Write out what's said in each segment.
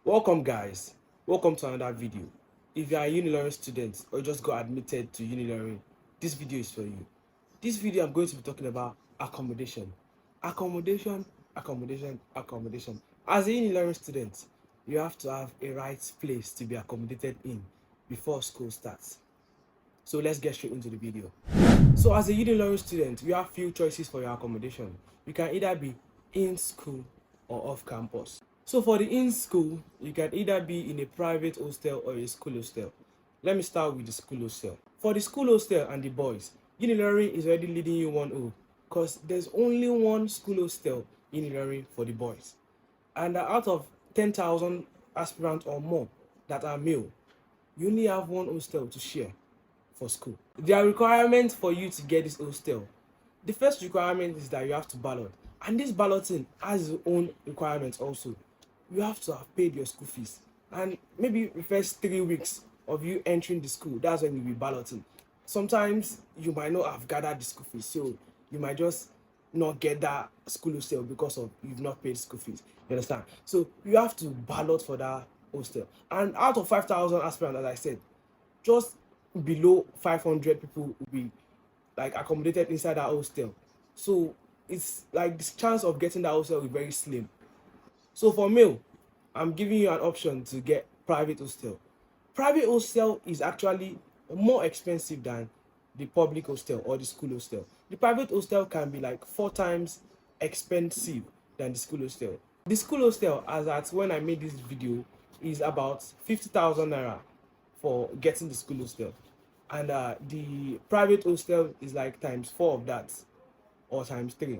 Welcome guys, welcome to another video. If you are a Unilorin student or just got admitted to Unilorin, this video is for you. This video I'm going to be talking about accommodation. Accommodation. As a Unilorin student, you have to have a right place to be accommodated in before school starts. So let's get straight into the video. So as a Unilorin student, you have few choices for your accommodation. You can either be in school or off campus. So for the in school, you can either be in a private hostel or a school hostel. Let me start with the school hostel. For the school hostel and the boys, Unilorin is already leading you 1-0 because there's only one school hostel in Unilorin for the boys. And out of 10,000 aspirants or more that are male, you only have one hostel to share for school. There are requirements for you to get this hostel. The first requirement is that you have to ballot, and this balloting has its own requirements also. You have to have paid your school fees, and maybe the first 3 weeks of you entering the school, that's when you'll be balloting. Sometimes you might not have gathered the school fees, so you might just not get that school hostel because of you've not paid school fees. You understand? So you have to ballot for that hostel, and out of 5,000 aspirants, as I said, just below 500 people will be like accommodated inside that hostel. So it's like this chance of getting that hostel is very slim. So for male, I'm giving you an option to get private hostel. Private hostel is actually more expensive than the public hostel or the school hostel. The private hostel can be like 4 times expensive than the school hostel. The school hostel, as at when I made this video, is about 50,000 naira for getting the school hostel, and the private hostel is like times 4 of that or times 3,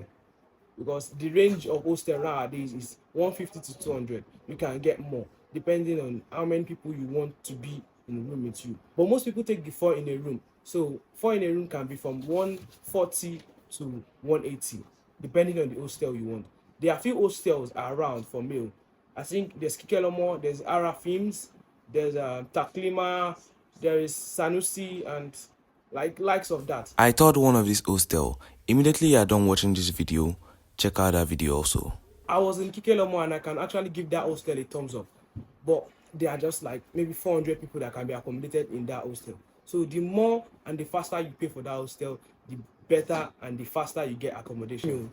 because the range of hostel nowadays is 150 to 200. You can get more depending on how many people you want to be in a room with you, but most people take the 4 in a room. So 4 in a room can be from 140 to 180 depending on the hostel you want. There are few hostels around for male. I think there's Kikelomo, there's Arafims, there's Taklima, there is Sanusi, and likes of that. I thought one of this hostel. Immediately you are done watching this video, check out that video also. I was in Kikelomo and I can actually give that hostel a thumbs up, but there are just like maybe 400 people that can be accommodated in that hostel. So the more and the faster you pay for that hostel, the better and the faster you get accommodation.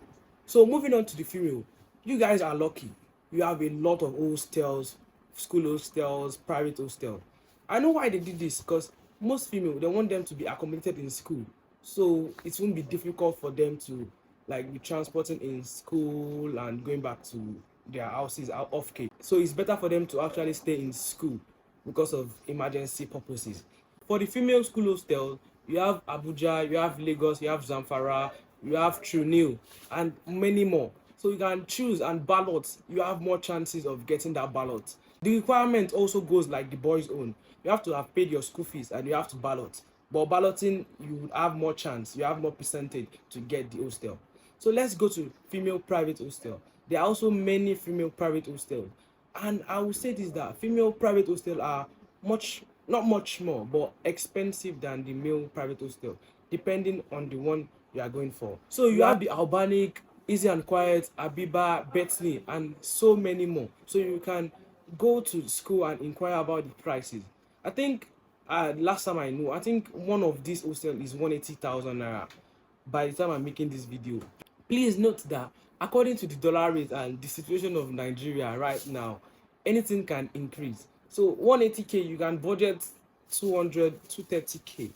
So moving on to the female, you guys are lucky. You have a lot of hostels, school hostels, private hostels. I know why they did this, because most female, they want them to be accommodated in school, so it won't be difficult for them to like be transporting in school and going back to their houses out off Cape. So it's better for them to actually stay in school because of emergency purposes. For the female school hostel, you have Abuja, you have Lagos, you have Zamfara, you have Dril, and many more. So you can choose and ballot. You have more chances of getting that ballot. The requirement also goes like the boys' own. You have to have paid your school fees and you have to ballot. But balloting, you have more chance. You have more percentage to get the hostel. So let's go to female private hostel. There are also many female private hostels, and I will say this, that female private hostels are not much more, but expensive than the male private hostel, depending on the one you are going for. So you have the Albanic, Easy and Quiet, Abiba, Bethany, and so many more. So you can go to school and inquire about the prices. I think last time I know, I think one of these hostels is 180,000 naira by the time I'm making this video. Please note that according to the dollar rate and the situation of Nigeria right now, anything can increase. So 180k, you can budget 200, 230k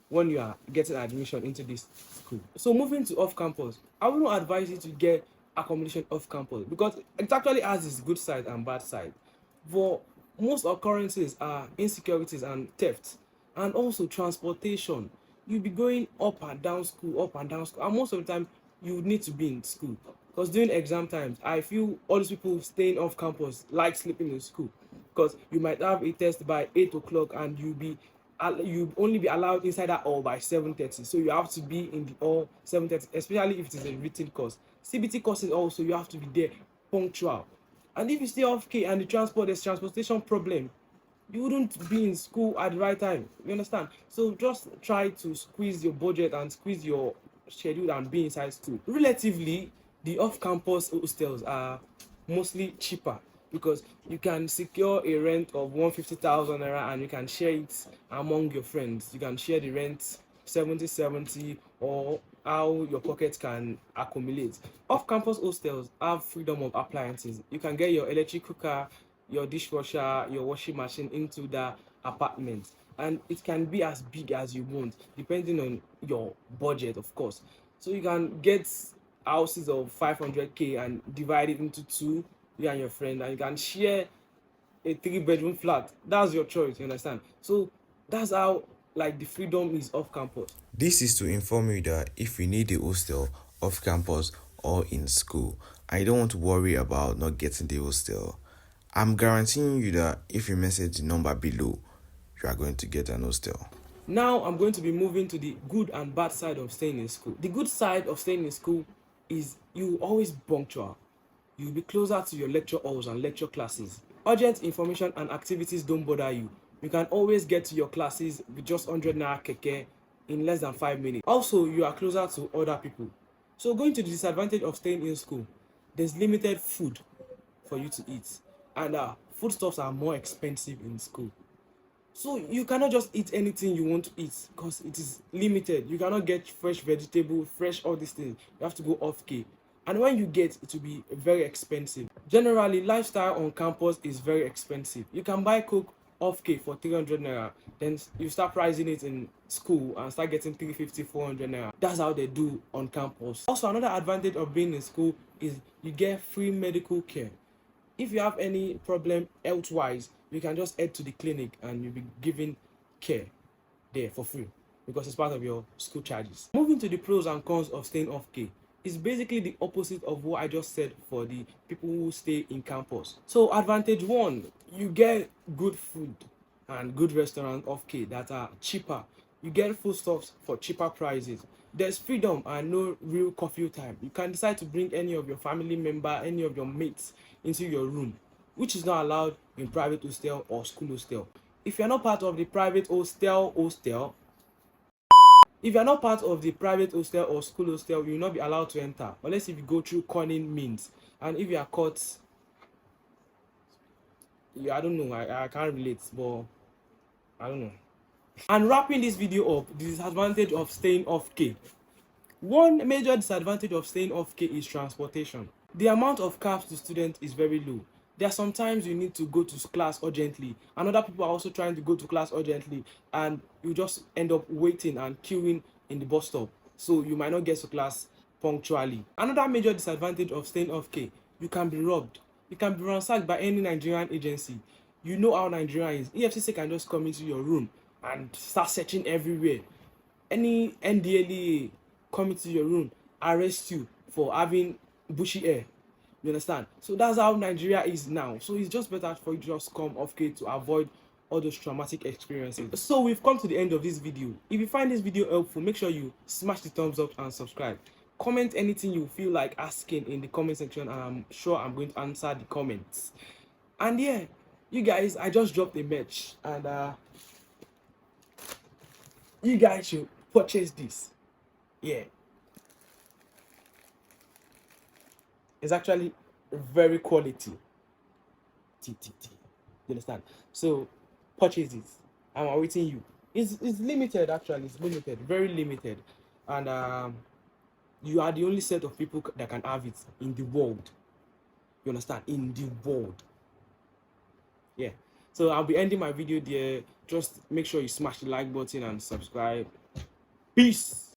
when you are getting admission into this school. So moving to off campus, I will not advise you to get accommodation off campus, because it actually has its good side and bad side. For most occurrences are insecurities and theft, and also transportation. You'll be going up and down school, and most of the time you would need to be in school, because during exam times, I feel all these people staying off campus like sleeping in school, because you might have a test by 8 o'clock and you only be allowed inside that hall by 7:30. So you have to be in the hall 7:30, especially if it is a written course. CBT courses also, you have to be there punctual. And if you stay off K and there's transportation problem, you wouldn't be in school at the right time. You understand? So just try to squeeze your budget and squeeze your schedule and be inside school. Relatively, the off-campus hostels are mostly cheaper because you can secure a rent of 150,000 naira and you can share it among your friends. You can share the rent 70-70, or how your pocket can accumulate. Off-campus hostels have freedom of appliances. You can get your electric cooker, your dishwasher, your washing machine into the apartment, and it can be as big as you want depending on your budget, of course. So you can get houses of 500k and divide it into two, you and your friend, and you can share a 3-bedroom flat. That's your choice, you understand? So that's how like the freedom is off campus. This is to inform you that if you need a hostel off campus or in school and you don't want to worry about not getting the hostel, I'm guaranteeing you that if you message the number below, you are going to get an hostel. Now I'm going to be moving to the good and bad side of staying in school. The good side of staying in school is you always punctual. You'll be closer to your lecture halls and lecture classes. Urgent information and activities don't bother you. You can always get to your classes with just 100 naira keke in less than 5 minutes. Also, you are closer to other people. So going to the disadvantage of staying in school, there's limited food for you to eat, and foodstuffs are more expensive in school. So you cannot just eat anything you want to eat because it is limited. You cannot get fresh vegetable, fresh all these things. You have to go off K. And when you get, it will be very expensive. Generally, lifestyle on campus is very expensive. You can buy Coke off K for 300 naira. Then you start pricing it in school and start getting 350, 400 naira. That's how they do on campus. Also, another advantage of being in school is you get free medical care. If you have any problem health-wise, you can just head to the clinic and you'll be given care there for free because it's part of your school charges. Moving to the pros and cons of staying off K, is basically the opposite of what I just said for the people who stay in campus. So advantage one, you get good food and good restaurants off K that are cheaper. You get foodstuffs for cheaper prices. There's freedom and no real curfew time. You can decide to bring any of your family member, any of your mates into your room, which is not allowed in private hostel or school hostel. If you're not part of the private hostel, if you're not part of the private hostel or school hostel, you will not be allowed to enter unless if you go through cunning means. And if you are caught, I don't know, I can't relate, but I don't know. And wrapping this video up, the disadvantage of staying off K. One major disadvantage of staying off K is transportation. The amount of cabs to students is very low. There are sometimes you need to go to class urgently, and other people are also trying to go to class urgently, and you just end up waiting and queuing in the bus stop, so you might not get to class punctually. Another major disadvantage of staying off K, you can be robbed. You can be ransacked by any Nigerian agency. You know how Nigeria is. EFCC can just come into your room and start searching everywhere. Any NDLEA come into your room, arrest you for having bushy hair. You understand? So that's how Nigeria is now. So it's just better for you to just come off K to avoid all those traumatic experiences. So we've come to the end of this video. If you find this video helpful, make sure you smash the thumbs up and subscribe. Comment anything you feel like asking in the comment section, and I'm sure I'm going to answer the comments. And yeah, you guys, I just dropped a merch, and you guys should purchase this. Yeah, it's actually very quality. You understand? So purchase it. I'm awaiting you. It's limited, actually. It's limited, very limited, and you are the only set of people that can have it in the world. You understand? In the world. Yeah. So I'll be ending my video there. Just make sure you smash the like button and subscribe. Peace.